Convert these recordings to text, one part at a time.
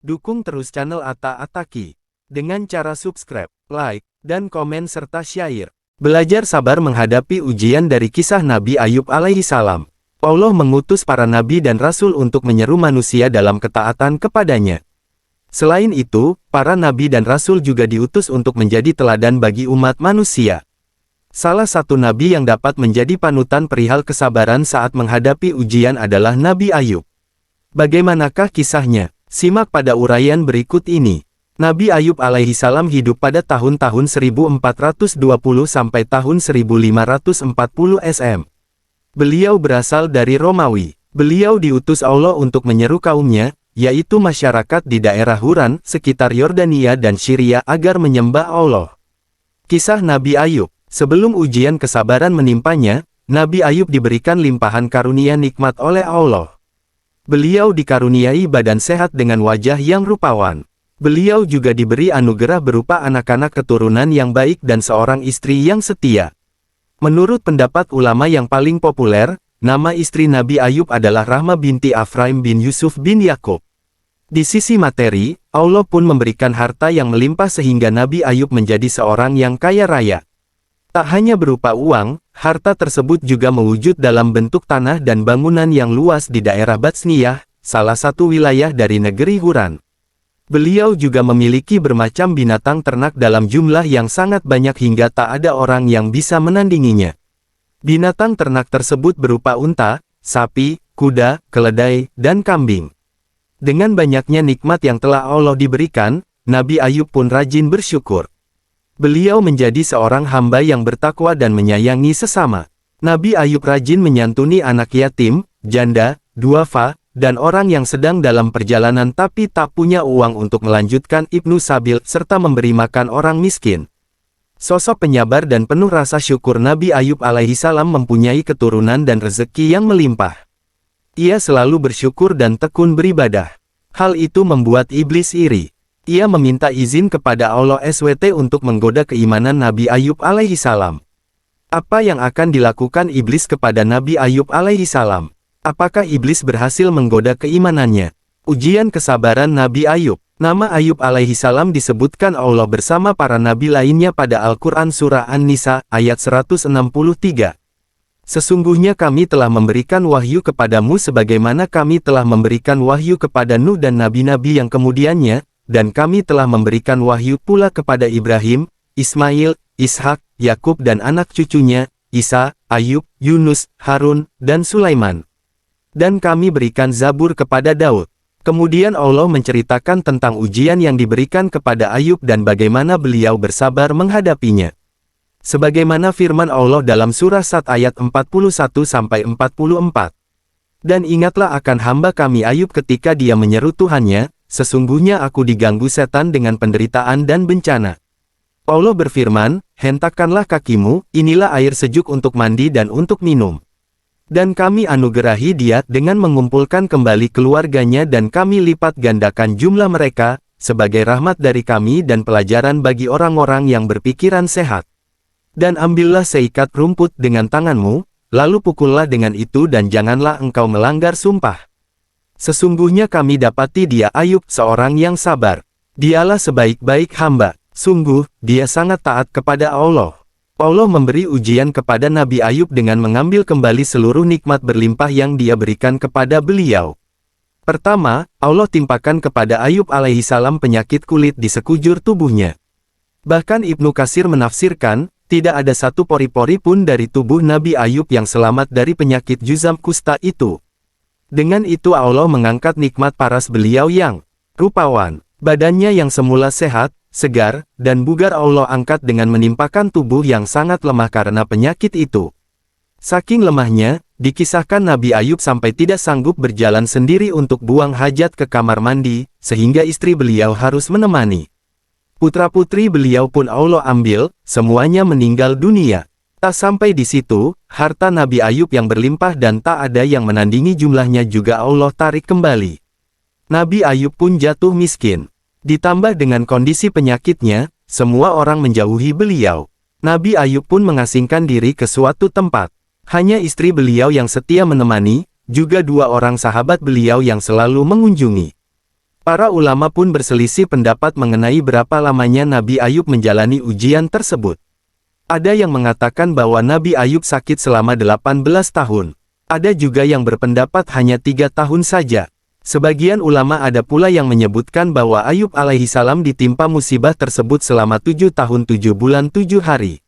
Dukung terus channel Atta Ataki dengan cara subscribe, like, dan komen serta share. Belajar sabar menghadapi ujian dari kisah Nabi Ayub alaihi salam. Allah mengutus para nabi dan rasul untuk menyeru manusia dalam ketaatan kepadanya. Selain itu, para nabi dan rasul juga diutus untuk menjadi teladan bagi umat manusia. Salah satu nabi yang dapat menjadi panutan perihal kesabaran saat menghadapi ujian adalah Nabi Ayub. Bagaimanakah kisahnya? Simak pada uraian berikut ini. Nabi Ayub alaihi salam hidup pada tahun-tahun 1420 sampai tahun 1540 SM. Beliau berasal dari Romawi. Beliau diutus Allah untuk menyeru kaumnya, yaitu masyarakat di daerah Huran, sekitar Yordania dan Syria agar menyembah Allah. Kisah Nabi Ayub. Sebelum ujian kesabaran menimpanya, Nabi Ayub diberikan limpahan karunia nikmat oleh Allah. Beliau dikaruniai badan sehat dengan wajah yang rupawan. Beliau juga diberi anugerah berupa anak-anak keturunan yang baik dan seorang istri yang setia. Menurut pendapat ulama yang paling populer, nama istri Nabi Ayub adalah Rahma binti Afraim bin Yusuf bin Yakub. Di sisi materi, Allah pun memberikan harta yang melimpah sehingga Nabi Ayub menjadi seorang yang kaya raya. Tak hanya berupa uang, harta tersebut juga mewujud dalam bentuk tanah dan bangunan yang luas di daerah Batsniyah, salah satu wilayah dari negeri Huran. Beliau juga memiliki bermacam binatang ternak dalam jumlah yang sangat banyak hingga tak ada orang yang bisa menandinginya. Binatang ternak tersebut berupa unta, sapi, kuda, keledai, dan kambing. Dengan banyaknya nikmat yang telah Allah diberikan, Nabi Ayub pun rajin bersyukur. Beliau menjadi seorang hamba yang bertakwa dan menyayangi sesama. Nabi Ayub rajin menyantuni anak yatim, janda, duafa, dan orang yang sedang dalam perjalanan tapi tak punya uang untuk melanjutkan Ibnu Sabil, serta memberi makan orang miskin. Sosok penyabar dan penuh rasa syukur Nabi Ayub alaihi salam mempunyai keturunan dan rezeki yang melimpah. Ia selalu bersyukur dan tekun beribadah. Hal itu membuat iblis iri. Ia meminta izin kepada Allah SWT untuk menggoda keimanan Nabi Ayub alaihi salam. Apa yang akan dilakukan iblis kepada Nabi Ayub alaihi salam? Apakah iblis berhasil menggoda keimanannya? Ujian kesabaran Nabi Ayub. Nama Ayub alaihi salam disebutkan Allah bersama para nabi lainnya pada Al-Quran Surah An-Nisa, ayat 163. Sesungguhnya kami telah memberikan wahyu kepadamu sebagaimana kami telah memberikan wahyu kepada Nuh dan nabi-nabi yang kemudiannya, dan kami telah memberikan wahyu pula kepada Ibrahim, Ismail, Ishak, Yakub dan anak cucunya, Isa, Ayub, Yunus, Harun, dan Sulaiman. Dan kami berikan Zabur kepada Daud. Kemudian Allah menceritakan tentang ujian yang diberikan kepada Ayub dan bagaimana beliau bersabar menghadapinya. Sebagaimana firman Allah dalam surah Sad ayat 41-44. Dan ingatlah akan hamba kami Ayub ketika dia menyeru Tuhannya, sesungguhnya aku diganggu setan dengan penderitaan dan bencana. Allah berfirman, hentakkanlah kakimu, inilah air sejuk untuk mandi dan untuk minum. Dan kami anugerahi dia dengan mengumpulkan kembali keluarganya dan kami lipat gandakan jumlah mereka, sebagai rahmat dari kami dan pelajaran bagi orang-orang yang berpikiran sehat. Dan ambillah seikat rumput dengan tanganmu, lalu pukullah dengan itu dan janganlah engkau melanggar sumpah. Sesungguhnya kami dapati dia Ayub seorang yang sabar. Dialah sebaik-baik hamba. Sungguh, dia sangat taat kepada Allah. Allah memberi ujian kepada Nabi Ayub dengan mengambil kembali seluruh nikmat berlimpah yang dia berikan kepada beliau. Pertama, Allah timpakan kepada Ayub alaihi salam penyakit kulit di sekujur tubuhnya. Bahkan Ibnu Katsir menafsirkan, tidak ada satu pori-pori pun dari tubuh Nabi Ayub yang selamat dari penyakit juzam kusta itu. Dengan itu Allah mengangkat nikmat paras beliau yang rupawan. Badannya yang semula sehat, segar, dan bugar Allah angkat dengan menimpakan tubuh yang sangat lemah karena penyakit itu. Saking lemahnya, dikisahkan Nabi Ayub sampai tidak sanggup berjalan sendiri untuk buang hajat ke kamar mandi, sehingga istri beliau harus menemani. Putra-putri beliau pun Allah ambil, semuanya meninggal dunia. Tak sampai di situ, harta Nabi Ayub yang berlimpah dan tak ada yang menandingi jumlahnya juga Allah tarik kembali. Nabi Ayub pun jatuh miskin. Ditambah dengan kondisi penyakitnya, semua orang menjauhi beliau. Nabi Ayub pun mengasingkan diri ke suatu tempat. Hanya istri beliau yang setia menemani, juga dua orang sahabat beliau yang selalu mengunjungi. Para ulama pun berselisih pendapat mengenai berapa lamanya Nabi Ayub menjalani ujian tersebut. Ada yang mengatakan bahwa Nabi Ayub sakit selama 18 tahun. Ada juga yang berpendapat hanya 3 tahun saja. Sebagian ulama ada pula yang menyebutkan bahwa Ayub alaihissalam ditimpa musibah tersebut selama 7 tahun 7 bulan 7 hari.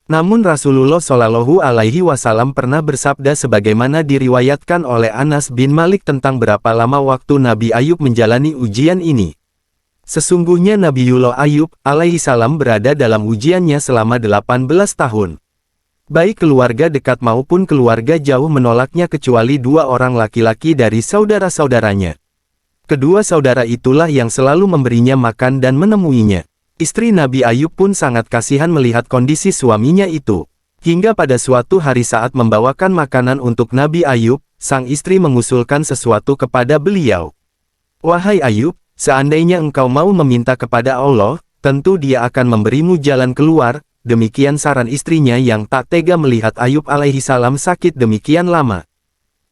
Namun Rasulullah Shallallahu Alaihi Wasallam pernah bersabda sebagaimana diriwayatkan oleh Anas bin Malik tentang berapa lama waktu Nabi Ayub menjalani ujian ini. Sesungguhnya Nabiullah Ayub alaihissalam berada dalam ujiannya selama 18 tahun. Baik keluarga dekat maupun keluarga jauh menolaknya kecuali 2 orang laki-laki dari saudara-saudaranya. Kedua saudara itulah yang selalu memberinya makan dan menemuinya. Istri Nabi Ayub pun sangat kasihan melihat kondisi suaminya itu. Hingga pada suatu hari saat membawakan makanan untuk Nabi Ayub, sang istri mengusulkan sesuatu kepada beliau. "Wahai Ayub, seandainya engkau mau meminta kepada Allah, tentu Dia akan memberimu jalan keluar." Demikian saran istrinya yang tak tega melihat Ayub alaihissalam sakit demikian lama.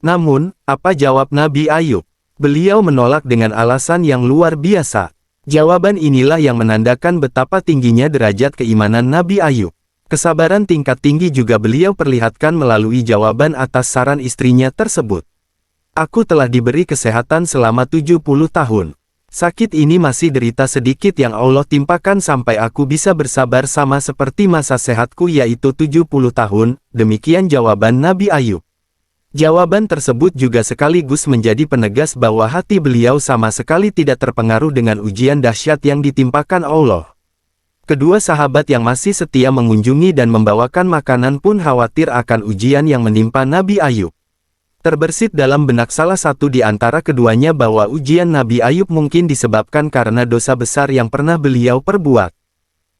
Namun, apa jawab Nabi Ayub? Beliau menolak dengan alasan yang luar biasa. Jawaban inilah yang menandakan betapa tingginya derajat keimanan Nabi Ayub. Kesabaran tingkat tinggi juga beliau perlihatkan melalui jawaban atas saran istrinya tersebut. "Aku telah diberi kesehatan selama 70 tahun. Sakit ini masih derita sedikit yang Allah timpakan sampai aku bisa bersabar sama seperti masa sehatku yaitu 70 tahun, demikian jawaban Nabi Ayub. Jawaban tersebut juga sekaligus menjadi penegas bahwa hati beliau sama sekali tidak terpengaruh dengan ujian dahsyat yang ditimpakan Allah. Kedua sahabat yang masih setia mengunjungi dan membawakan makanan pun khawatir akan ujian yang menimpa Nabi Ayub. Terbersit dalam benak salah satu di antara keduanya bahwa ujian Nabi Ayub mungkin disebabkan karena dosa besar yang pernah beliau perbuat.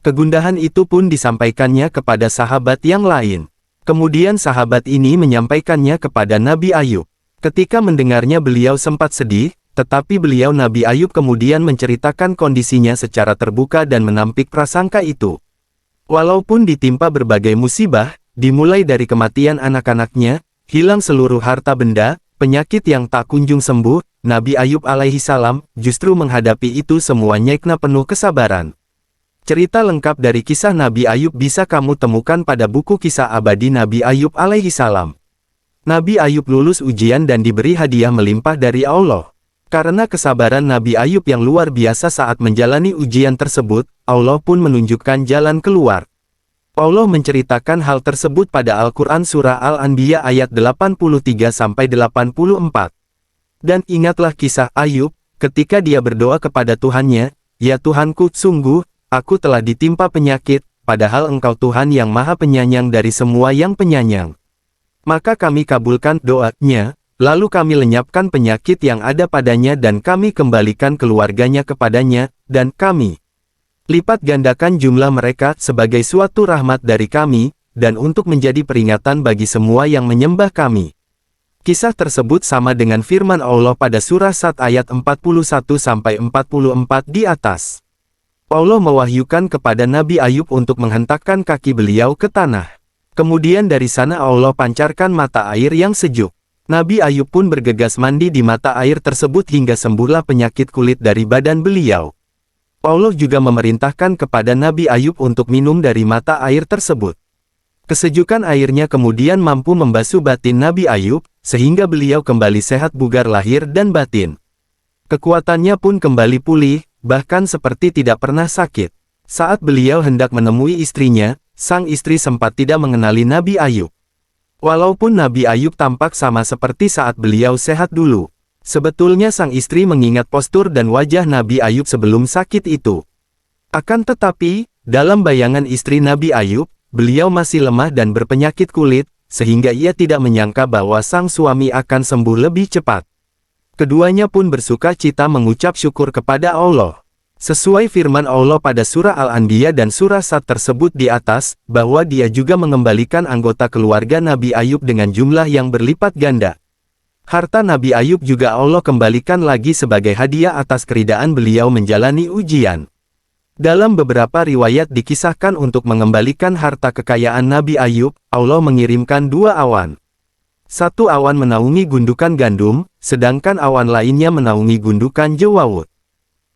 Kegundahan itu pun disampaikannya kepada sahabat yang lain. Kemudian sahabat ini menyampaikannya kepada Nabi Ayub. Ketika mendengarnya beliau sempat sedih, tetapi beliau Nabi Ayub kemudian menceritakan kondisinya secara terbuka dan menampik prasangka itu. Walaupun ditimpa berbagai musibah, dimulai dari kematian anak-anaknya, hilang seluruh harta benda, penyakit yang tak kunjung sembuh, Nabi Ayub alaihissalam justru menghadapi itu semuanya dengan penuh kesabaran. Cerita lengkap dari kisah Nabi Ayub bisa kamu temukan pada buku Kisah Abadi Nabi Ayub alaihissalam. Nabi Ayub lulus ujian dan diberi hadiah melimpah dari Allah. Karena kesabaran Nabi Ayub yang luar biasa saat menjalani ujian tersebut, Allah pun menunjukkan jalan keluar. Allah menceritakan hal tersebut pada Al-Quran Surah Al-Anbiya ayat 83-84. Dan ingatlah kisah Ayub, ketika dia berdoa kepada Tuhannya, "Ya Tuhanku, sungguh, aku telah ditimpa penyakit, padahal Engkau Tuhan yang Maha Penyayang dari semua yang penyayang. Maka kami kabulkan doanya, lalu kami lenyapkan penyakit yang ada padanya dan kami kembalikan keluarganya kepadanya, dan kami lipat gandakan jumlah mereka sebagai suatu rahmat dari kami, dan untuk menjadi peringatan bagi semua yang menyembah kami." Kisah tersebut sama dengan firman Allah pada surah Sad ayat 41-44 di atas. Allah mewahyukan kepada Nabi Ayub untuk menghentakkan kaki beliau ke tanah. Kemudian dari sana Allah pancarkan mata air yang sejuk. Nabi Ayub pun bergegas mandi di mata air tersebut hingga sembuhlah penyakit kulit dari badan beliau. Allah juga memerintahkan kepada Nabi Ayub untuk minum dari mata air tersebut. Kesejukan airnya kemudian mampu membasuh batin Nabi Ayub, sehingga beliau kembali sehat bugar lahir dan batin. Kekuatannya pun kembali pulih, bahkan seperti tidak pernah sakit. Saat beliau hendak menemui istrinya, sang istri sempat tidak mengenali Nabi Ayub. Walaupun Nabi Ayub tampak sama seperti saat beliau sehat dulu, sebetulnya sang istri mengingat postur dan wajah Nabi Ayub sebelum sakit itu. Akan tetapi, dalam bayangan istri Nabi Ayub, beliau masih lemah dan berpenyakit kulit, sehingga ia tidak menyangka bahwa sang suami akan sembuh lebih cepat. Keduanya pun bersuka cita mengucap syukur kepada Allah. Sesuai firman Allah pada surah Al-Anbiya dan surah Sad tersebut di atas, bahwa Dia juga mengembalikan anggota keluarga Nabi Ayub dengan jumlah yang berlipat ganda. Harta Nabi Ayub juga Allah kembalikan lagi sebagai hadiah atas keridaan beliau menjalani ujian. Dalam beberapa riwayat dikisahkan untuk mengembalikan harta kekayaan Nabi Ayub, Allah mengirimkan 2 awan. Satu awan menaungi gundukan gandum, sedangkan awan lainnya menaungi gundukan jewawut.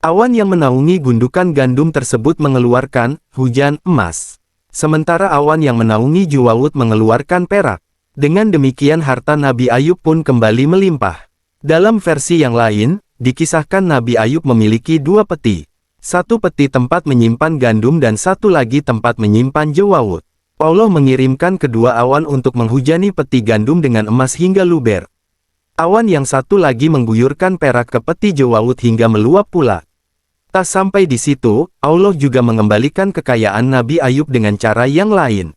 Awan yang menaungi gundukan gandum tersebut mengeluarkan hujan emas. Sementara awan yang menaungi Juwawut mengeluarkan perak. Dengan demikian harta Nabi Ayub pun kembali melimpah. Dalam versi yang lain, dikisahkan Nabi Ayub memiliki 2 peti. 1 peti tempat menyimpan gandum dan 1 lagi tempat menyimpan Juwawut. Allah mengirimkan kedua awan untuk menghujani peti gandum dengan emas hingga luber. Awan yang 1 lagi mengguyurkan perak ke peti Juwawut hingga meluap pula. Tak sampai di situ, Allah juga mengembalikan kekayaan Nabi Ayub dengan cara yang lain.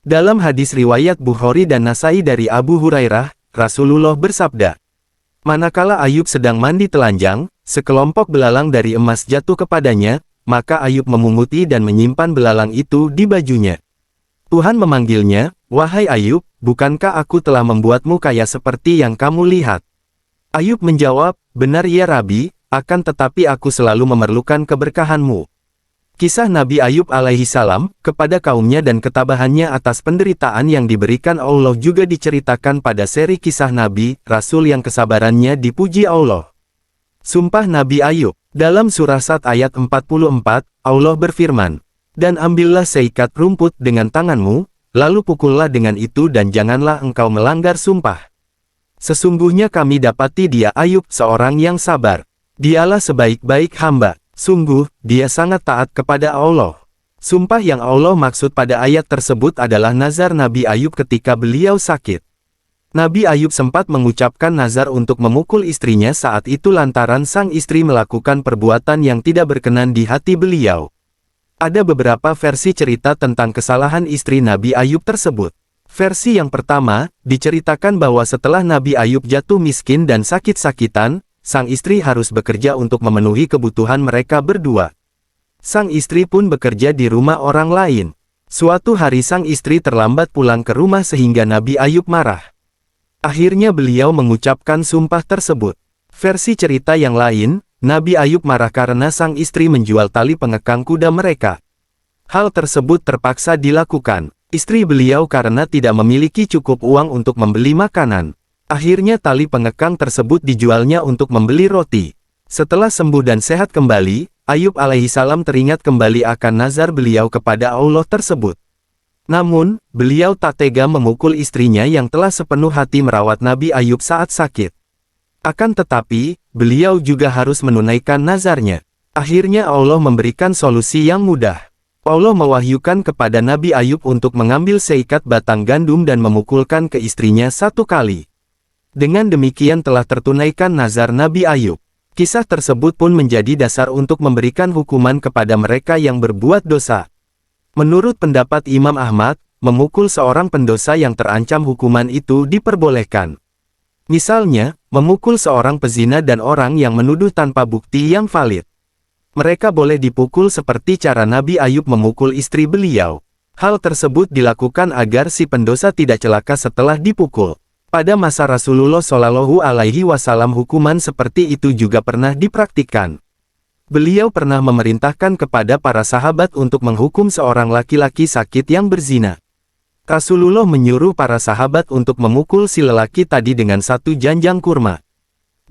Dalam hadis riwayat Bukhari dan Nasai dari Abu Hurairah, Rasulullah bersabda, manakala Ayub sedang mandi telanjang, sekelompok belalang dari emas jatuh kepadanya, maka Ayub memunguti dan menyimpan belalang itu di bajunya. Tuhan memanggilnya, wahai Ayub, bukankah aku telah membuatmu kaya seperti yang kamu lihat? Ayub menjawab, benar ya Rabi, akan tetapi aku selalu memerlukan keberkahanmu. Kisah Nabi Ayub alaihi salam kepada kaumnya dan ketabahannya atas penderitaan yang diberikan Allah juga diceritakan pada seri kisah Nabi, Rasul yang kesabarannya dipuji Allah. Sumpah Nabi Ayub, dalam surah Sad ayat 44, Allah berfirman, dan ambillah seikat rumput dengan tanganmu, lalu pukullah dengan itu dan janganlah engkau melanggar sumpah. Sesungguhnya kami dapati dia Ayub seorang yang sabar. Dialah sebaik-baik hamba. Sungguh, dia sangat taat kepada Allah. Sumpah yang Allah maksud pada ayat tersebut adalah nazar Nabi Ayub ketika beliau sakit. Nabi Ayub sempat mengucapkan nazar untuk memukul istrinya saat itu lantaran sang istri melakukan perbuatan yang tidak berkenan di hati beliau. Ada beberapa versi cerita tentang kesalahan istri Nabi Ayub tersebut. Versi yang pertama, diceritakan bahwa setelah Nabi Ayub jatuh miskin dan sakit-sakitan, sang istri harus bekerja untuk memenuhi kebutuhan mereka berdua. Sang istri pun bekerja di rumah orang lain. Suatu hari sang istri terlambat pulang ke rumah sehingga Nabi Ayub marah. Akhirnya beliau mengucapkan sumpah tersebut. Versi cerita yang lain, Nabi Ayub marah karena sang istri menjual tali pengekang kuda mereka. Hal tersebut terpaksa dilakukan. Istri beliau karena tidak memiliki cukup uang untuk membeli makanan. Akhirnya tali pengekang tersebut dijualnya untuk membeli roti. Setelah sembuh dan sehat kembali, Ayub alaihi salam teringat kembali akan nazar beliau kepada Allah tersebut. Namun, beliau tak tega memukul istrinya yang telah sepenuh hati merawat Nabi Ayub saat sakit. Akan tetapi, beliau juga harus menunaikan nazarnya. Akhirnya Allah memberikan solusi yang mudah. Allah mewahyukan kepada Nabi Ayub untuk mengambil seikat batang gandum dan memukulkan ke istrinya 1 kali. Dengan demikian telah tertunaikan nazar Nabi Ayub. Kisah tersebut pun menjadi dasar untuk memberikan hukuman kepada mereka yang berbuat dosa. Menurut pendapat Imam Ahmad, memukul seorang pendosa yang terancam hukuman itu diperbolehkan. Misalnya, memukul seorang pezina dan orang yang menuduh tanpa bukti yang valid. Mereka boleh dipukul seperti cara Nabi Ayub memukul istri beliau. Hal tersebut dilakukan agar si pendosa tidak celaka setelah dipukul. Pada masa Rasulullah Shallallahu Alaihi Wasallam hukuman seperti itu juga pernah dipraktikkan. Beliau pernah memerintahkan kepada para sahabat untuk menghukum seorang laki-laki sakit yang berzina. Rasulullah menyuruh para sahabat untuk memukul si lelaki tadi dengan 1 janjang kurma.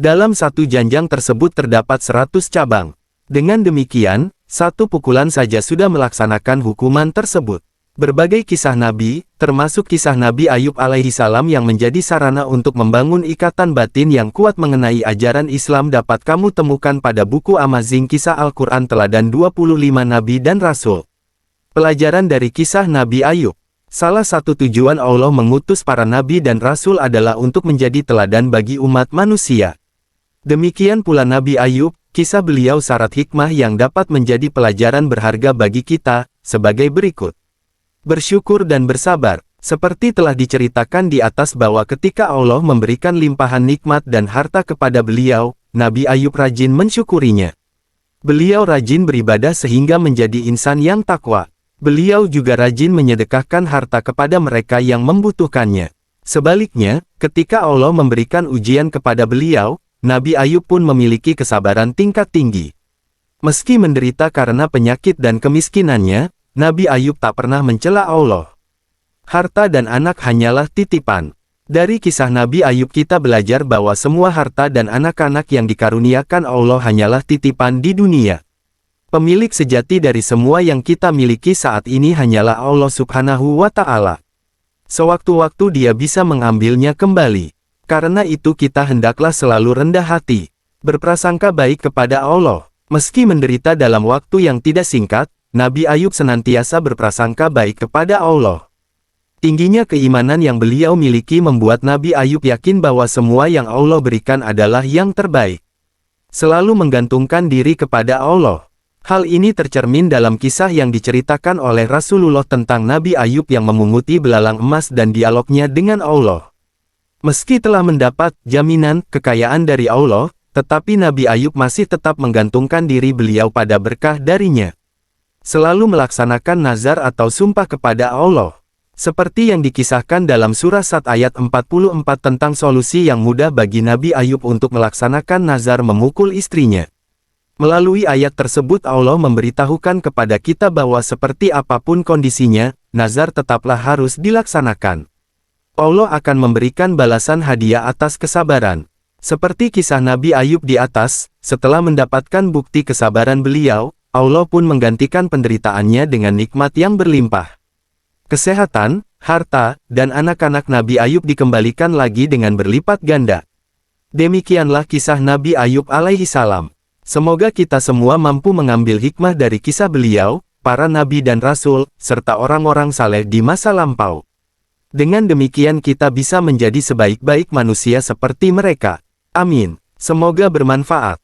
Dalam 1 janjang tersebut terdapat 100 cabang. Dengan demikian, 1 pukulan saja sudah melaksanakan hukuman tersebut. Berbagai kisah Nabi, termasuk kisah Nabi Ayub alaihi salam yang menjadi sarana untuk membangun ikatan batin yang kuat mengenai ajaran Islam dapat kamu temukan pada buku Amazing Kisah Al-Quran Teladan 25 Nabi dan Rasul. Pelajaran dari kisah Nabi Ayub. Salah satu tujuan Allah mengutus para Nabi dan Rasul adalah untuk menjadi teladan bagi umat manusia. Demikian pula Nabi Ayub, kisah beliau syarat hikmah yang dapat menjadi pelajaran berharga bagi kita, sebagai berikut. Bersyukur dan bersabar, seperti telah diceritakan di atas bahwa ketika Allah memberikan limpahan nikmat dan harta kepada beliau, Nabi Ayub rajin mensyukurinya. Beliau rajin beribadah sehingga menjadi insan yang takwa. Beliau juga rajin menyedekahkan harta kepada mereka yang membutuhkannya. Sebaliknya, ketika Allah memberikan ujian kepada beliau, Nabi Ayub pun memiliki kesabaran tingkat tinggi. Meski menderita karena penyakit dan kemiskinannya, Nabi Ayub tak pernah mencela Allah. Harta dan anak hanyalah titipan. Dari kisah Nabi Ayub kita belajar bahwa semua harta dan anak-anak yang dikaruniakan Allah hanyalah titipan di dunia. Pemilik sejati dari semua yang kita miliki saat ini hanyalah Allah Subhanahu wa Ta'ala. Sewaktu-waktu Dia bisa mengambilnya kembali. Karena itu kita hendaklah selalu rendah hati, berprasangka baik kepada Allah. Meski menderita dalam waktu yang tidak singkat, Nabi Ayub senantiasa berprasangka baik kepada Allah. Tingginya keimanan yang beliau miliki membuat Nabi Ayub yakin bahwa semua yang Allah berikan adalah yang terbaik. Selalu menggantungkan diri kepada Allah. Hal ini tercermin dalam kisah yang diceritakan oleh Rasulullah tentang Nabi Ayub yang memunguti belalang emas dan dialognya dengan Allah. Meski telah mendapat jaminan kekayaan dari Allah, tetapi Nabi Ayub masih tetap menggantungkan diri beliau pada berkah darinya. Selalu melaksanakan nazar atau sumpah kepada Allah. Seperti yang dikisahkan dalam surah Sad ayat 44 tentang solusi yang mudah bagi Nabi Ayub untuk melaksanakan nazar memukul istrinya. Melalui ayat tersebut Allah memberitahukan kepada kita bahwa seperti apapun kondisinya, nazar tetaplah harus dilaksanakan. Allah akan memberikan balasan hadiah atas kesabaran. Seperti kisah Nabi Ayub di atas, setelah mendapatkan bukti kesabaran beliau, Allah pun menggantikan penderitaannya dengan nikmat yang berlimpah. Kesehatan, harta, dan anak-anak Nabi Ayub dikembalikan lagi dengan berlipat ganda. Demikianlah kisah Nabi Ayub alaihi salam. Semoga kita semua mampu mengambil hikmah dari kisah beliau, para nabi dan rasul, serta orang-orang saleh di masa lampau. Dengan demikian kita bisa menjadi sebaik-baik manusia seperti mereka. Amin. Semoga bermanfaat.